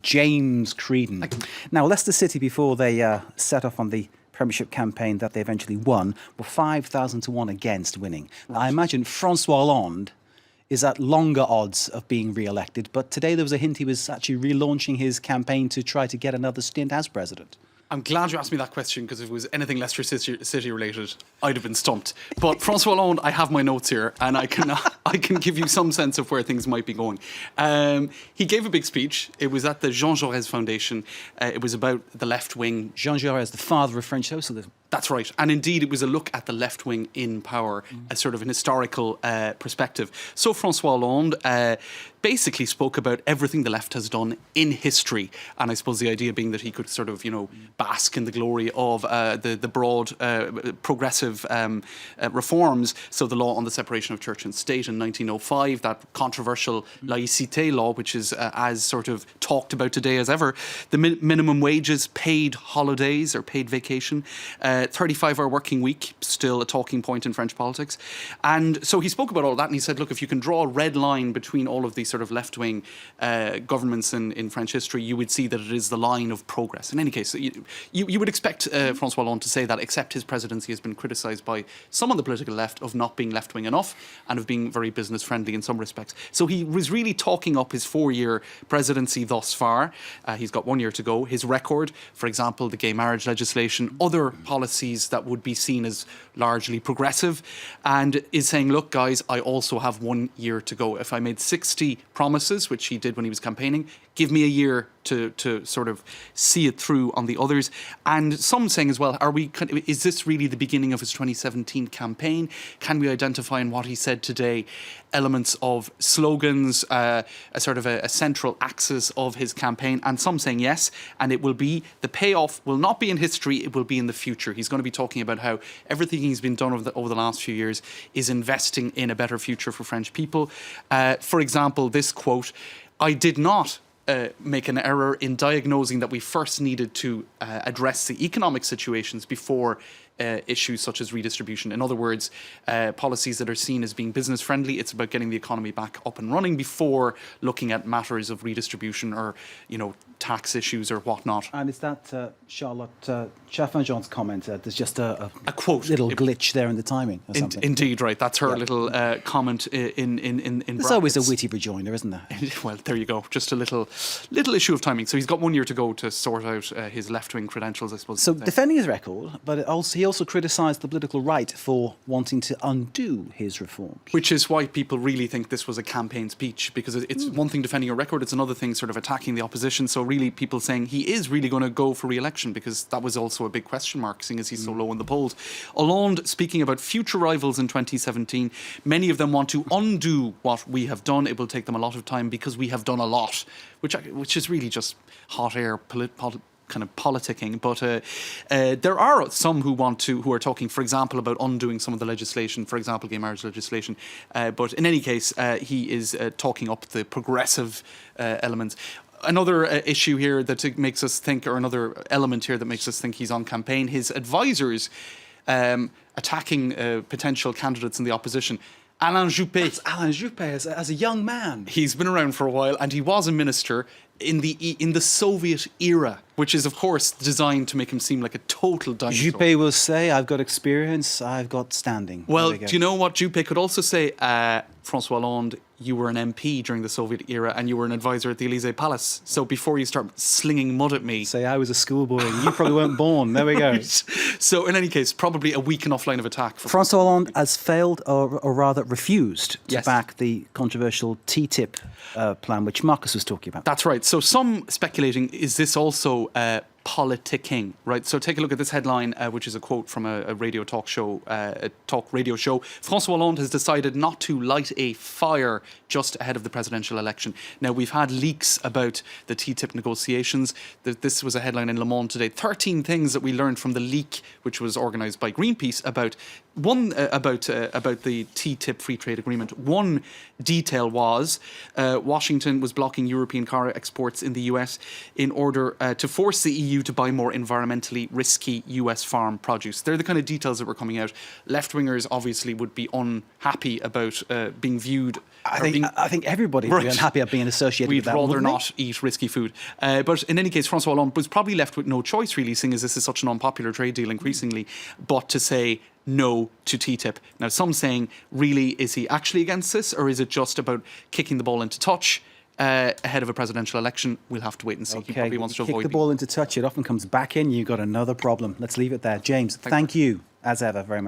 James Creedon. Now, Leicester City, before they set off on the Premiership campaign that they eventually won, were 5,000 to 1 against winning. Right. I imagine François Hollande is at longer odds of being re-elected, but today there was a hint he was actually relaunching his campaign to try to get another stint as president. I'm glad you asked me that question, because if it was anything Leicester City related, I'd have been stumped. But François Hollande, I have my notes here, and I can give you some sense of where things might be going. He gave a big speech. It was at the Jean Jaurès Foundation. It was about the left wing. Jean Jaurès, the father of French socialism. That's right. And indeed, it was a look at the left wing in power, as sort of an historical perspective. So François Hollande basically spoke about everything the left has done in history. And I suppose the idea being that he could sort of, bask in the glory of the broad progressive reforms. So the law on the separation of church and state in 1905, that controversial laïcité law, which is as sort of talked about today as ever, the minimum wages, paid holidays or paid vacation, 35-hour working week, still a talking point in French politics. And so he spoke about all that, and he said, look, if you can draw a red line between all of these sort of left-wing governments in French history, you would see that it is the line of progress. In any case, you would expect François Hollande to say that, except his presidency has been criticised by some on the political left of not being left-wing enough and of being very business-friendly in some respects. So he was really talking up his 4-year presidency thus far. He's got 1 year to go. His record, for example, the gay marriage legislation, other policies that would be seen as largely progressive, and is saying, look, guys, I also have 1 year to go. If I made 60 promises, which he did when he was campaigning, give me a year to sort of see it through on the others. And some saying as well, is this really the beginning of his 2017 campaign? Can we identify in what he said today elements of slogans, a sort of a central axis of his campaign? And some saying yes, and it will be, the payoff will not be in history, it will be in the future. He's going to be talking about how everything he's been done over the last few years is investing in a better future for French people. For example, this quote, I did not make an error in diagnosing that we first needed to address the economic situations before issues such as redistribution. In other words, policies that are seen as being business friendly, it's about getting the economy back up and running before looking at matters of redistribution or, tax issues or whatnot. And is that Charlotte Chaffinjon's comment? There's just a quote, little glitch there in the timing or something. Indeed, right. That's her little comment in There's brackets. always a witty rejoinder, isn't there? Well, there you go. Just a little issue of timing. So he's got 1 year to go to sort out his left-wing credentials, I suppose. So defending his record, but he also criticised the political right for wanting to undo his reforms. Which is why people really think this was a campaign speech, because it's one thing defending your record, it's another thing sort of attacking the opposition. So really people saying he is really going to go for re-election, because that was also a big question mark, seeing as he's so low in the polls. Hollande, speaking about future rivals in 2017, many of them want to undo what we have done. It will take them a lot of time because we have done a lot, which is really just hot air kind of politicking. But there are some who are talking, for example, about undoing some of the legislation, for example, gay marriage legislation. But in any case, he is talking up the progressive elements. Another issue here that makes us think, or another element here that makes us think he's on campaign, his advisors attacking potential candidates in the opposition. Alain Juppé. That's Alain Juppé as a young man. He's been around for a while, and he was a minister in the Soviet era, which is, of course, designed to make him seem like a total dinosaur. Juppé will say, I've got experience, I've got standing. Well, do you know what Juppé could also say? François Hollande, you were an MP during the Soviet era and you were an advisor at the Élysée Palace. So before you start slinging mud at me... Say I was a schoolboy and you probably weren't born. There we go. Right. So in any case, probably a weak enough line of attack. François Hollande has failed, or rather refused, to back the controversial TTIP plan, which Marcus was talking about. That's right. So some speculating, is this also politicking, right? So take a look at this headline, which is a quote from a talk radio show. François Hollande has decided not to light a fire just ahead of the presidential election. Now, we've had leaks about the TTIP negotiations. This was a headline in Le Monde today. 13 things that we learned from the leak, which was organised by Greenpeace, about one about the TTIP free trade agreement. One detail was Washington was blocking European car exports in the US in order to force the EU to buy more environmentally risky US farm produce. They're the kind of details that were coming out. Left-wingers obviously would be unhappy about being viewed. I think everybody would be unhappy at being associated with that. We'd rather not eat risky food. But in any case, François Hollande was probably left with no choice, really, seeing as this is such an unpopular trade deal increasingly, but to say no to TTIP. Now, some saying, really, is he actually against this, or is it just about kicking the ball into touch ahead of a presidential election? We'll have to wait and see. He probably wants to avoid the ball into touch. It often comes back in. You've got another problem. Let's leave it there. James, thank you, as ever, very much.